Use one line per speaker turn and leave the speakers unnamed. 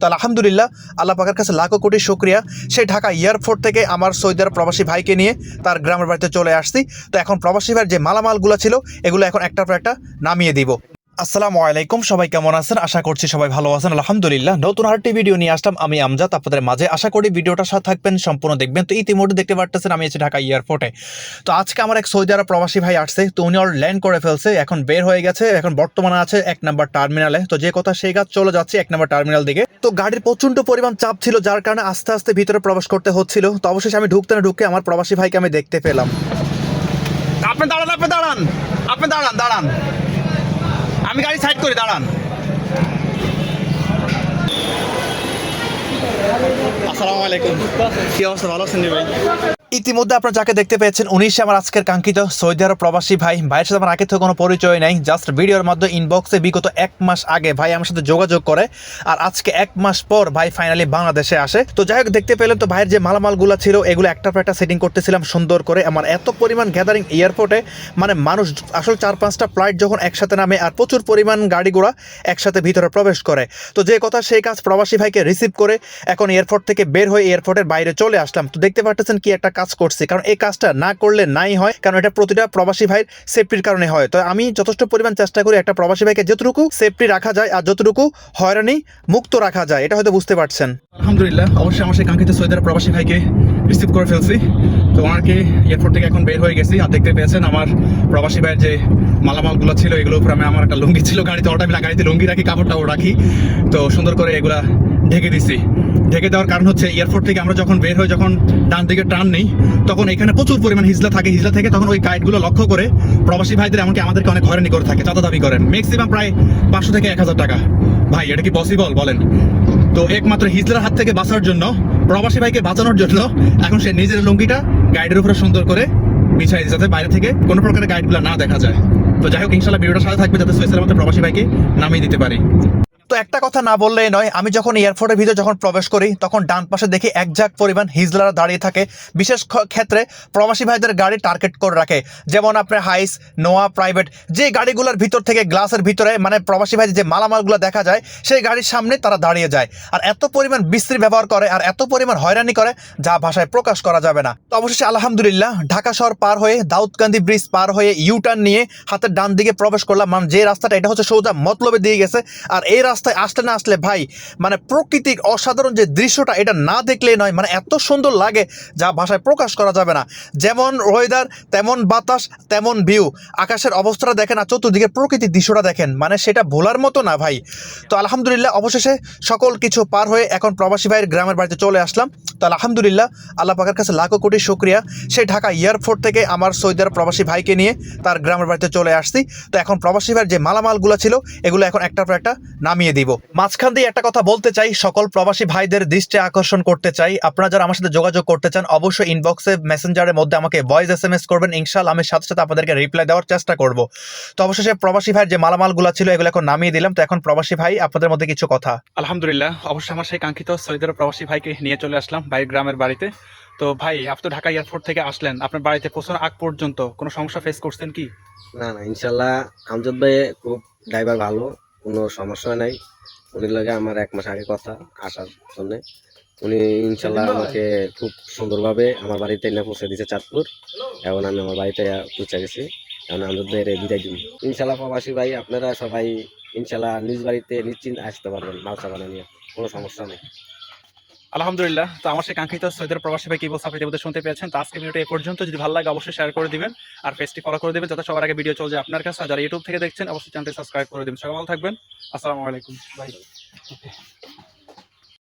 তো আলহামদুলিল্লাহ আল্লাহ পাকের কাছে লাখো কোটি শুকরিয়া। সেই ঢাকা এয়ারপোর্ট থেকে আমার সৌদি আরব প্রবাসী ভাইকে নিয়ে তার গ্রামের বাড়িতে চলে আসছি। তো এখন প্রবাসী ভাইয়ের যে মালামালগুলো ছিল এগুলো এখন একটার পর একটা নামিয়ে দিব। আসসালামু আলাইকুম, সবাই কেমন আছেন? আশা করছি সবাই ভালো আছেন। আলহামদুলিল্লাহ নতুন আরেকটি ভিডিও নিয়ে আসলাম আমি আমজাদ আপনাদের মাঝে। আশা করি ভিডিওটার সাথে থাকবেন, সম্পূর্ণ দেখবেন। তো ইতিমধ্যে দেখতে পারতেছেন আমি আছি ঢাকা এয়ারপোর্টে। তো আজকে আমার এক সৌদি আরব প্রবাসী ভাই আসছে, তো উনি অল ল্যান্ড করে ফেলছে, এখন বের হয়ে গেছে, এখন বর্তমানে আছে 1 নম্বর টার্মিনালে। তো যে কথা সেই কাজ, চলে যাচ্ছে 1 নম্বর টার্মিনাল দিকে। তো গাড়ির প্রচন্ড পরিমাণ চাপ ছিল, যার কারণে আস্তে আস্তে ভিতরে প্রবেশ করতে হচ্ছিল। তো অবশেষে আমি ঢুকতে না ঢুকে আমার প্রবাসী ভাইকে আমি দেখতে পেলাম। আপনি দাঁড়ান, আপনি দাঁড়ান, আপনি দাঁড়ান, দাঁড়ান, আমি গাড়ি সাইড করি, দাঁড়ান। আসসালামু আলাইকুম, কি অবস্থা? ভালো আছেন ভাই? ইতিমধ্যে আপনারা যাকে দেখতে পেয়েছেন উনি আমার আজকের কাঙ্ক্ষিত সৌদি আরব প্রবাসী ভাই। ভাইয়ের সাথে আমার আগে থেকে কোনো পরিচয় নাই, জাস্ট ভিডিওর মাধ্যমে ইনবক্সে বিগত 1 মাস আগে ভাই আমার সাথে যোগাযোগ করে, আর আজকে 1 মাস পর ভাই ফাইনালি বাংলাদেশে আসে। তো যাই হোক, দেখতে পেলেন তো ভাইয়ের যে মালামালগুলো ছিল এগুলো একটার পর একটা সেটিং করতেছিলাম সুন্দর করে। আমার এত পরিমাণ গ্যাদারিং এয়ারপোর্টে, মানে মানুষ আসলে 4-5টা ফ্লাইট যখন একসাথে নামে আর প্রচুর পরিমাণ গাড়ি ঘোড়া একসাথে ভিতরে প্রবেশ করে। তো যে কথা সেই কাজ, প্রবাসী ভাইকে রিসিভ করে এখন এয়ারপোর্ট থেকে বের হয়ে এয়ারপোর্টের বাইরে চলে আসলাম। তো দেখতে পাচ্ছেন কি একটা কাজ করছি, কারণ এই কাজটা না করলে নাই হয়, কারণ এটা প্রতিটা প্রবাসী ভাইয়ের সেফটির কারণে হয়। তো আমি যথেষ্ট পরিমাণ চেষ্টা করি একটা প্রবাসী ভাইকে যতটুকু সেফটি রাখা যায় আর যতটুকু হয়রানি মুক্ত রাখা যায়, এটা হয়তো বুঝতে পারছেন। আলহামদুলিল্লাহ অবশ্যই আমার সেই কাঙ্ক্ষিত সৌদি আরব প্রবাসী ভাইকে রিসিভ করে ফেলছি। তো ওনাকে এয়ারপোর্ট থেকে এখন বের হয়ে গেছি, আর দেখতে পেয়েছেন আমার প্রবাসী ভাইয়ের যে মালামালগুলো ছিল এগুলো উপরে আমার একটা লুঙ্গি ছিল গাড়িতে, অটোমেটিক গাড়িতে লুঙ্গি রাখি, কাপড়টাও রাখি। তো সুন্দর করে এগুলা ঢেকে দিছি। ঢেকে দেওয়ার কারণ হচ্ছে এয়ারপোর্ট থেকে আমরা যখন বের হই, যখন ডান দিকে টার্ন নেই, তখন এখানে প্রচুর পরিমাণ হিজলা থাকে। হিজলা থেকে তখন ওই গাইডগুলো লক্ষ্য করে প্রবাসী ভাইদের এমনকি আমাদেরকে অনেক হয়রানি করে থাকে, চাঁদা দাবি করেন ম্যাক্সিমাম প্রায় 500 থেকে 1000 টাকা। ভাই এটা কি পসিবল বলেন? তো একমাত্র হিজলার হাত থেকে বাঁচার জন্য, প্রবাসী ভাইকে বাঁচানোর জন্য এখন সে নিজের লুঙ্গিটা গাইডের উপরে সুন্দর করে বিছাই, যাতে বাইরে থেকে কোনো প্রকারের গাইডগুলো না দেখা যায়। তো যাই হোক, ইনশাল্লাহ ভিডিওটা সাথে থাকবে যাতে সৈয়দের মতো প্রবাসী ভাইকে নামিয়ে দিতে পারি। তো একটা কথা না বললেই নয়, আমি যখন এয়ারপোর্টের ভিতরে যখন প্রবেশ করি তখন ডান পাশে দেখি একঝাক পরিমাণ হিজলারা দাঁড়িয়ে থাকে। বিশেষ ক্ষেত্রে প্রবাসী ভাইদের গাড়ি টার্গেট করে রাখে, যেমন আপনার হাইস, নোয়া, প্রাইভেট, যে গাড়িগুলোর ভিতর থেকে গ্লাসের ভিতরে মানে প্রবাসী ভাইদের যে মালামালগুলো দেখা যায় সেই গাড়ির সামনে তারা দাঁড়িয়ে যায়, আর এত পরিমাণ বিশ্রী ব্যবহার করে আর এত পরিমাণ হয়রানি করে যা ভাষায় প্রকাশ করা যাবে না। তো অবশেষে আলহামদুলিল্লাহ ঢাকা শহর পার হয়ে দাউদকান্দি ব্রিজ পার হয়ে ইউটার্ন নিয়ে হাতের ডান দিকে প্রবেশ করলাম। মানে যে রাস্তাটা এটা হচ্ছে সোজা মতলবে দিয়ে গেছে, আর এই রাস্তায় আসলে না আসলে ভাই মানে প্রকৃতির অসাধারণ যে দৃশ্যটা এটা না দেখলে নয়, মানে এত সুন্দর লাগে যা ভাষায় প্রকাশ করা যাবে না। যেমন ওয়েদার তেমন বাতাস তেমন ভিউ, আকাশের অবস্থাটা দেখেন আর চতুর্দিকে প্রকৃতির দৃশ্যটা দেখেন, মানে সেটা ভোলার মতো না ভাই। তো আলহামদুলিল্লাহ অবশেষে সকল কিছু পার হয়ে এখন প্রবাসী ভাইয়ের গ্রামের বাড়িতে চলে আসলাম। তো আলহামদুলিল্লাহ আল্লাহ পাকের কাছে লাখো কোটি শুকরিয়া। সেই ঢাকা এয়ারপোর্ট থেকে আমার সৌদি আরব প্রবাসী ভাইকে নিয়ে তার গ্রামের বাড়িতে চলে আসছি। তো এখন প্রবাসী ভাইয়ের যে মালামালগুলো ছিল এগুলো এখন একটার পর একটা নামিয়ে দিব। মাঝখান দিয়ে একটা কথা বলতে চাই, সকল প্রবাসী ভাইদের দৃষ্টি আকর্ষণ করতে চাই, আপনারা যারা আমার সাথে যোগাযোগ করতে চান অবশ্যই ইনবক্সে মেসেঞ্জারের মধ্যে আমাকে ভয়েস SMS করবেন, ইনশাআল্লাহ আমি সাথে সাথে আপনাদেরকে রিপ্লাই দেওয়ার চেষ্টা করব। তো অবশেষে প্রবাসী ভাইয়ের যে মালামালগুলো ছিল এগুলো এখন নামিয়ে দিলাম। তো এখন প্রবাসী ভাই আপনাদের মধ্যে কিছু কথা। আলহামদুলিল্লাহ অবশ্যই আমার সেই কাঙ্ক্ষিত সৌদি আরব প্রবাসী ভাইকে নিয়ে চলে আসলাম ভাই গ্রামের বাড়িতে। তো ভাই আপনি তো ঢাকা এয়ারপোর্ট থেকে আসলেন, আপনার বাড়িতে পৌঁছানোর আগ পর্যন্ত কোনো সমস্যা ফেস করছেন কি?
না না, ইনশাল্লাহ আমজাদ ভাই খুব ড্রাইভার ভালো, কোনো সমস্যা নাই। উনির লাগে আমার 1 মাস আগে কথা আসার জন্য। উনি ইনশাল্লাহ আমাকে খুব সুন্দরভাবে আমার বাড়িতে এনে পৌঁছে দিয়েছে চাঁদপুর। এখন আমি আমার বাড়িতে পৌঁছে গেছি, এখন আমজাদ ভাইয়ের বিদায় দিন। ইনশাল্লাহ প্রবাসী ভাই আপনারা সবাই ইনশাল্লাহ নিজ বাড়িতে নিশ্চিন্ত আসতে পারবেন মালসা বানিয়ে, কোনো সমস্যা নেই।
আলহামদুলিল্লাহ। তো আমার সেই কাঙ্ক্ষিত সৌদি আরব প্রবাসী ভাই কি বলছে আপনি ইতিমধ্যে শুনতে পেয়েছেন। তো আজকে ভিডিওটা এ পর্যন্ত, যদি ভালো লাগে অবশ্যই শেয়ার করে দিবেন আর পেজটি ফলো করে দিবেন যাতে সবার আগে ভিডিও চলে যায় আপনার কাছে। আর যারা ইউটিউব থেকে দেখছেন অবশ্যই চ্যানেলটি সাবস্ক্রাইব করে দিবেন। সবাই ভালো থাকবেন। আসসালামু আলাইকুম। বাই।